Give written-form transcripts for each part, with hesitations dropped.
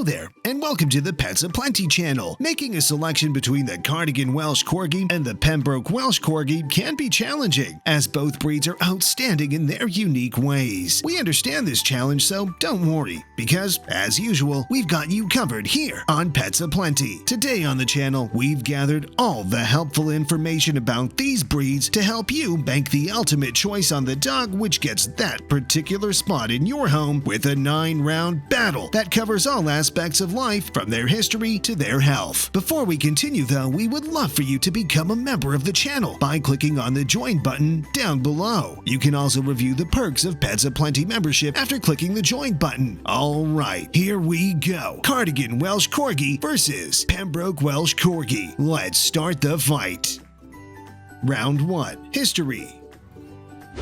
there, and welcome to the Pets Aplenty channel. Making a selection between the Cardigan Welsh Corgi and the Pembroke Welsh Corgi can be challenging, as both breeds are outstanding in their unique ways. We understand this challenge, so don't worry, because, as usual, we've got you covered here on Pets Aplenty. Today on the channel, we've gathered all the helpful information about these breeds to help you make the ultimate choice on the dog which gets that particular spot in your home with a 9-round battle that covers all aspects of life from their history to their health. Before we continue though, we would love for you to become a member of the channel by clicking on the join button down below. You can also review the perks of Pets Aplenty membership after clicking the join button. Alright, here we go. Cardigan Welsh Corgi versus Pembroke Welsh Corgi. Let's start the fight. Round 1. History.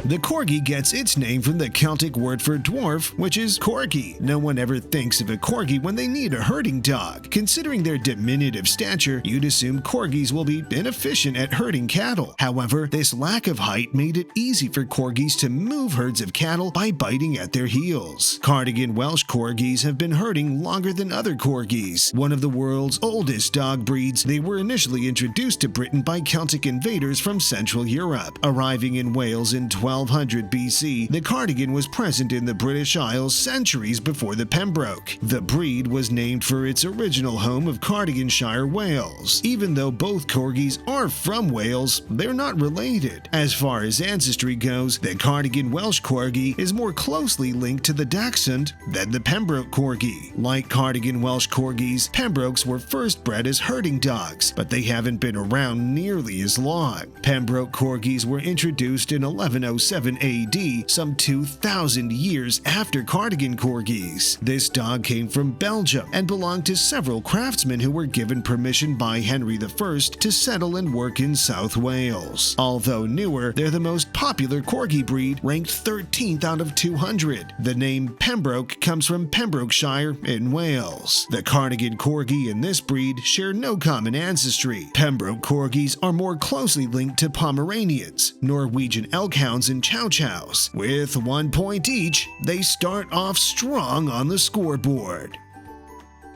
The Corgi gets its name from the Celtic word for dwarf, which is corgi. No one ever thinks of a Corgi when they need a herding dog. Considering their diminutive stature, you'd assume Corgis will be inefficient at herding cattle. However, this lack of height made it easy for Corgis to move herds of cattle by biting at their heels. Cardigan Welsh Corgis have been herding longer than other Corgis. One of the world's oldest dog breeds, they were initially introduced to Britain by Celtic invaders from Central Europe. Arriving in Wales in 1200 BC, the Cardigan was present in the British Isles centuries before the Pembroke. The breed was named for its original home of Cardiganshire, Wales. Even though both Corgis are from Wales, they're not related. As far as ancestry goes, the Cardigan Welsh Corgi is more closely linked to the Dachshund than the Pembroke Corgi. Like Cardigan Welsh Corgis, Pembrokes were first bred as herding dogs, but they haven't been around nearly as long. Pembroke Corgis were introduced in 1107 AD, some 2,000 years after Cardigan Corgis. This dog came from Belgium and belonged to several craftsmen who were given permission by Henry I to settle and work in South Wales. Although newer, they're the most popular Corgi breed, ranked 13th out of 200. The name Pembroke comes from Pembrokeshire in Wales. The Cardigan Corgi and this breed share no common ancestry. Pembroke Corgis are more closely linked to Pomeranians, Norwegian elk hounds, and chow chows. With 1 point each, they start off strong on the scoreboard.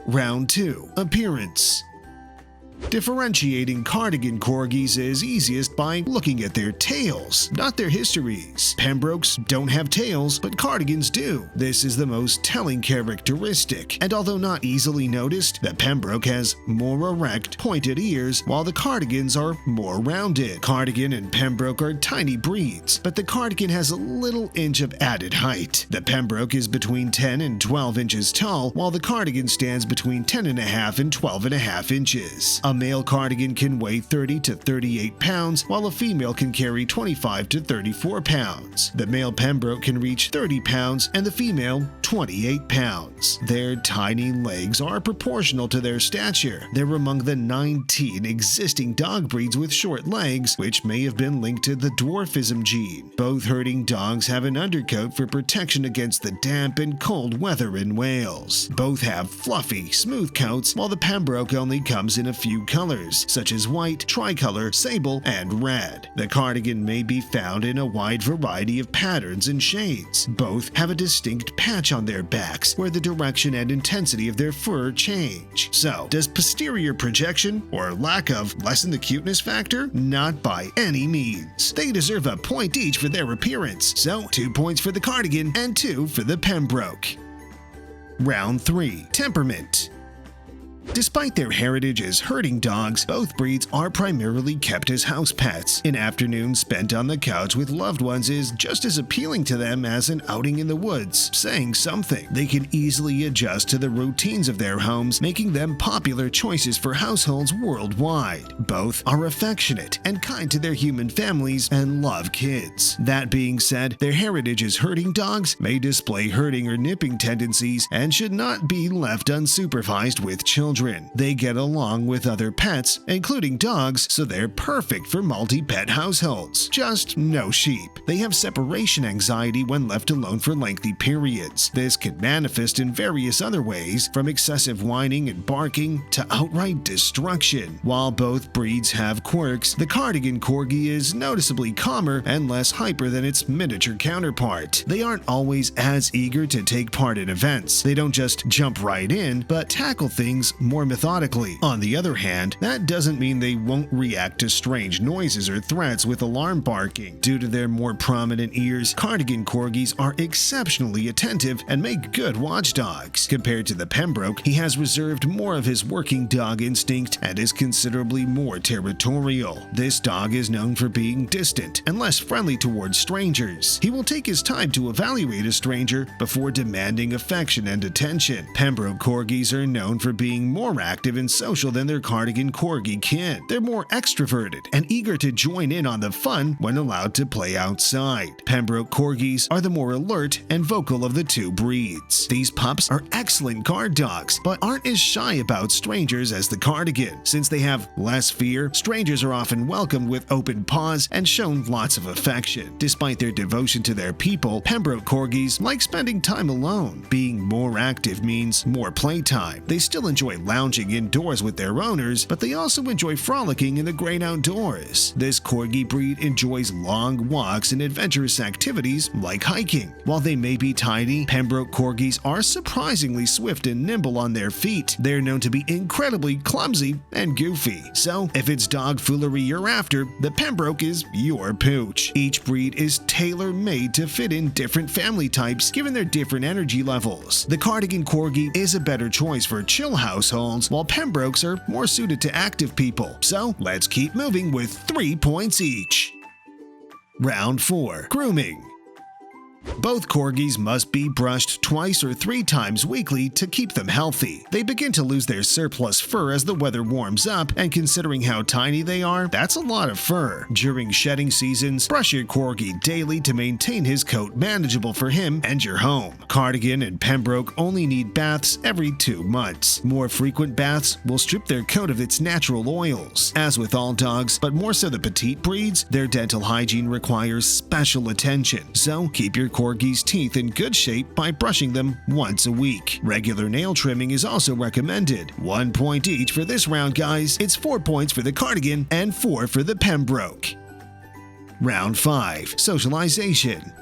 Round 2. Appearance. Differentiating Cardigan Corgis is easiest by looking at their tails, not their histories. Pembrokes don't have tails, but Cardigans do. This is the most telling characteristic, and although not easily noticed, the Pembroke has more erect, pointed ears, while the Cardigans are more rounded. Cardigan and Pembroke are tiny breeds, but the Cardigan has a little inch of added height. The Pembroke is between 10 and 12 inches tall, while the Cardigan stands between 10.5 and 12.5 inches. A male Cardigan can weigh 30 to 38 pounds, while a female can carry 25 to 34 pounds. The male Pembroke can reach 30 pounds and the female 28 pounds. Their tiny legs are proportional to their stature. They're among the 19 existing dog breeds with short legs, which may have been linked to the dwarfism gene. Both herding dogs have an undercoat for protection against the damp and cold weather in Wales. Both have fluffy, smooth coats, while the Pembroke only comes in a few colors, such as white, tricolor, sable, and red. The Cardigan may be found in a wide variety of patterns and shades. Both have a distinct patch on their backs where the direction and intensity of their fur change. So, does posterior projection or lack of lessen the cuteness factor? Not by any means. They deserve a point each for their appearance, so 2 points for the Cardigan and 2 for the Pembroke. Round 3. Temperament. Despite their heritage as herding dogs, both breeds are primarily kept as house pets. An afternoon spent on the couch with loved ones is just as appealing to them as an outing in the woods, saying something. They can easily adjust to the routines of their homes, making them popular choices for households worldwide. Both are affectionate and kind to their human families and love kids. That being said, their heritage as herding dogs may display herding or nipping tendencies and should not be left unsupervised with children. children. They get along with other pets, including dogs, so they're perfect for multi-pet households. Just no sheep. They have separation anxiety when left alone for lengthy periods. This can manifest in various other ways, from excessive whining and barking to outright destruction. While both breeds have quirks, the Cardigan Corgi is noticeably calmer and less hyper than its miniature counterpart. They aren't always as eager to take part in events. They don't just jump right in, but tackle things more methodically. On the other hand, that doesn't mean they won't react to strange noises or threats with alarm barking. Due to their more prominent ears, Cardigan Corgis are exceptionally attentive and make good watchdogs. Compared to the Pembroke, he has reserved more of his working dog instinct and is considerably more territorial. This dog is known for being distant and less friendly towards strangers. He will take his time to evaluate a stranger before demanding affection and attention. Pembroke Corgis are known for being more active and social than their Cardigan Corgi kin. They're more extroverted and eager to join in on the fun when allowed to play outside. Pembroke Corgis are the more alert and vocal of the two breeds. These pups are excellent guard dogs, but aren't as shy about strangers as the Cardigan. Since they have less fear, strangers are often welcomed with open paws and shown lots of affection. Despite their devotion to their people, Pembroke Corgis like spending time alone. Being more active means more playtime. They still enjoy lounging indoors with their owners, but they also enjoy frolicking in the great outdoors. This Corgi breed enjoys long walks and adventurous activities like hiking. While they may be tiny, Pembroke Corgis are surprisingly swift and nimble on their feet. They're known to be incredibly clumsy and goofy. So, if it's dog foolery you're after, the Pembroke is your pooch. Each breed is tailor-made to fit in different family types given their different energy levels. The Cardigan Corgi is a better choice for chill households, while Pembrokes are more suited to active people. So, let's keep moving with 3 points each. Round 4. Grooming. Both Corgis must be brushed twice or 3 times weekly to keep them healthy. They begin to lose their surplus fur as the weather warms up, and considering how tiny they are, that's a lot of fur. During shedding seasons, brush your Corgi daily to maintain his coat manageable for him and your home. Cardigan and Pembroke only need baths every 2 months. More frequent baths will strip their coat of its natural oils. As with all dogs, but more so the petite breeds, their dental hygiene requires special attention. So keep your Corgi's teeth in good shape by brushing them once a week. Regular nail trimming is also recommended. 1 point each for this round, guys. It's 4 points for the Cardigan and 4 for the Pembroke. Round 5. Socialization.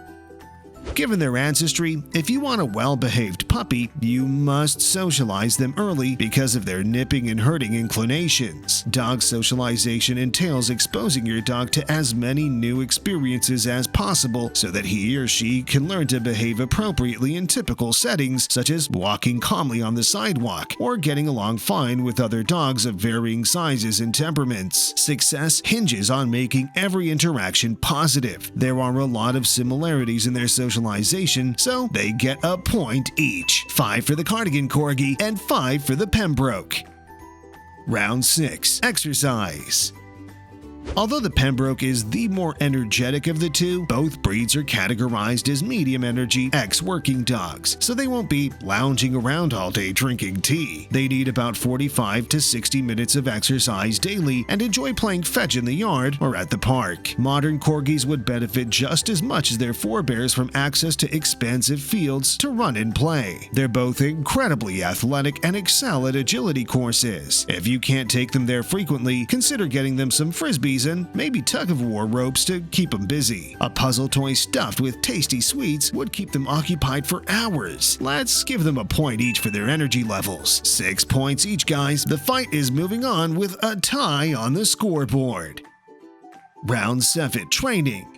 Given their ancestry, if you want a well-behaved puppy, you must socialize them early because of their nipping and herding inclinations. Dog socialization entails exposing your dog to as many new experiences as possible so that he or she can learn to behave appropriately in typical settings, such as walking calmly on the sidewalk or getting along fine with other dogs of varying sizes and temperaments. Success hinges on making every interaction positive. There are a lot of similarities in their socialization, so they get a point each. 5 for the Cardigan Corgi and 5 for the Pembroke. Round 6. Exercise. Although the Pembroke is the more energetic of the two, both breeds are categorized as medium energy ex-working dogs, so they won't be lounging around all day drinking tea. They need about 45 to 60 minutes of exercise daily and enjoy playing fetch in the yard or at the park. Modern Corgis would benefit just as much as their forebears from access to expansive fields to run and play. They're both incredibly athletic and excel at agility courses. If you can't take them there frequently, consider getting them some frisbees and maybe tug-of-war ropes to keep them busy. A puzzle toy stuffed with tasty sweets would keep them occupied for hours. Let's give them a point each for their energy levels. 6 points each, guys. The fight is moving on with a tie on the scoreboard. Round 7. Training.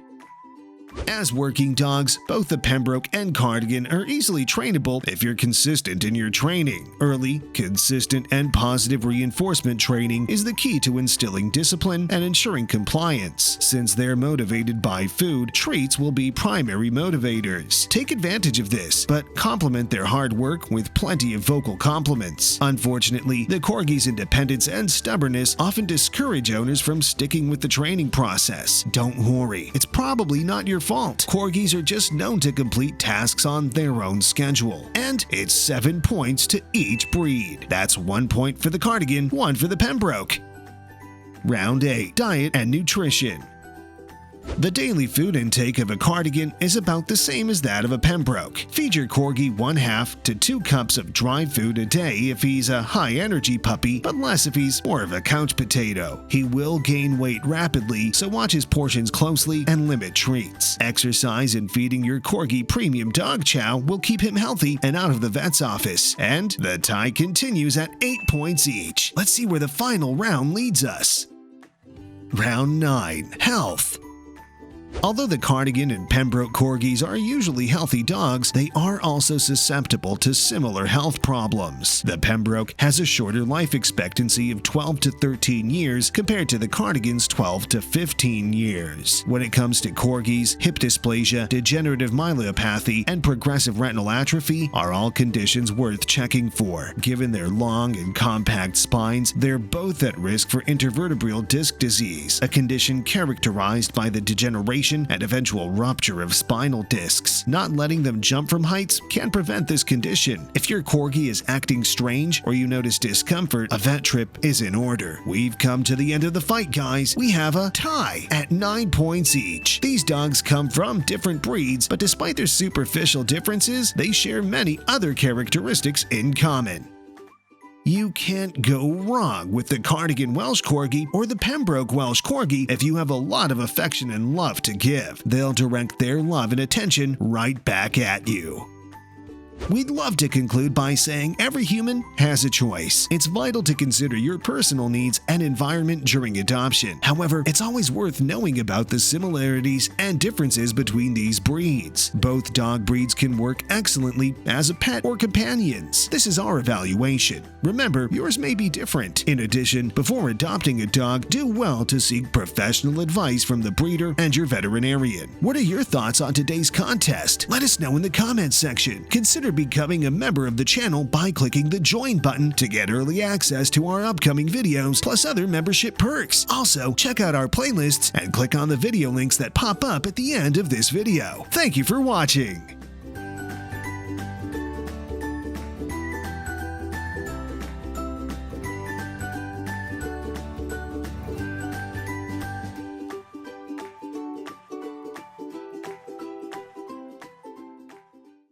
As working dogs, both the Pembroke and Cardigan are easily trainable if you're consistent in your training. Early, consistent, and positive reinforcement training is the key to instilling discipline and ensuring compliance. Since they're motivated by food, treats will be primary motivators. Take advantage of this, but complement their hard work with plenty of vocal compliments. Unfortunately, the Corgi's independence and stubbornness often discourage owners from sticking with the training process. Don't worry, it's probably not your your fault. Corgis are just known to complete tasks on their own schedule. And it's 7 points to each breed. That's 1 point for the Cardigan, 1 for the Pembroke. Round 8. Diet and Nutrition. The daily food intake of a Cardigan is about the same as that of a Pembroke. Feed your Corgi 1/2 to 2 cups of dry food a day if he's a high-energy puppy, but less if he's more of a couch potato. He will gain weight rapidly, so watch his portions closely and limit treats. Exercise and feeding your Corgi premium dog chow will keep him healthy and out of the vet's office. And the tie continues at 8 points each. Let's see where the final round leads us. Round 9. Health. Although the Cardigan and Pembroke Corgis are usually healthy dogs, they are also susceptible to similar health problems. The Pembroke has a shorter life expectancy of 12 to 13 years compared to the Cardigan's 12 to 15 years. When it comes to Corgis, hip dysplasia, degenerative myelopathy, and progressive retinal atrophy are all conditions worth checking for. Given their long and compact spines, they're both at risk for intervertebral disc disease, a condition characterized by the degeneration and eventual rupture of spinal discs. Not letting them jump from heights can prevent this condition. If your Corgi is acting strange or you notice discomfort, a vet trip is in order. We've come to the end of the fight, guys. We have a tie at 9 points each. These dogs come from different breeds, but despite their superficial differences, they share many other characteristics in common. You can't go wrong with the Cardigan Welsh Corgi or the Pembroke Welsh Corgi if you have a lot of affection and love to give. They'll direct their love and attention right back at you. We'd love to conclude by saying every human has a choice. It's vital to consider your personal needs and environment during adoption. However, it's always worth knowing about the similarities and differences between these breeds. Both dog breeds can work excellently as a pet or companions. This is our evaluation. Remember, yours may be different. In addition, before adopting a dog, do well to seek professional advice from the breeder and your veterinarian. What are your thoughts on today's contest? Let us know in the comments section. Consider becoming a member of the channel by clicking the join button to get early access to our upcoming videos plus other membership perks. Also, check out our playlists and click on the video links that pop up at the end of this video. Thank you for watching.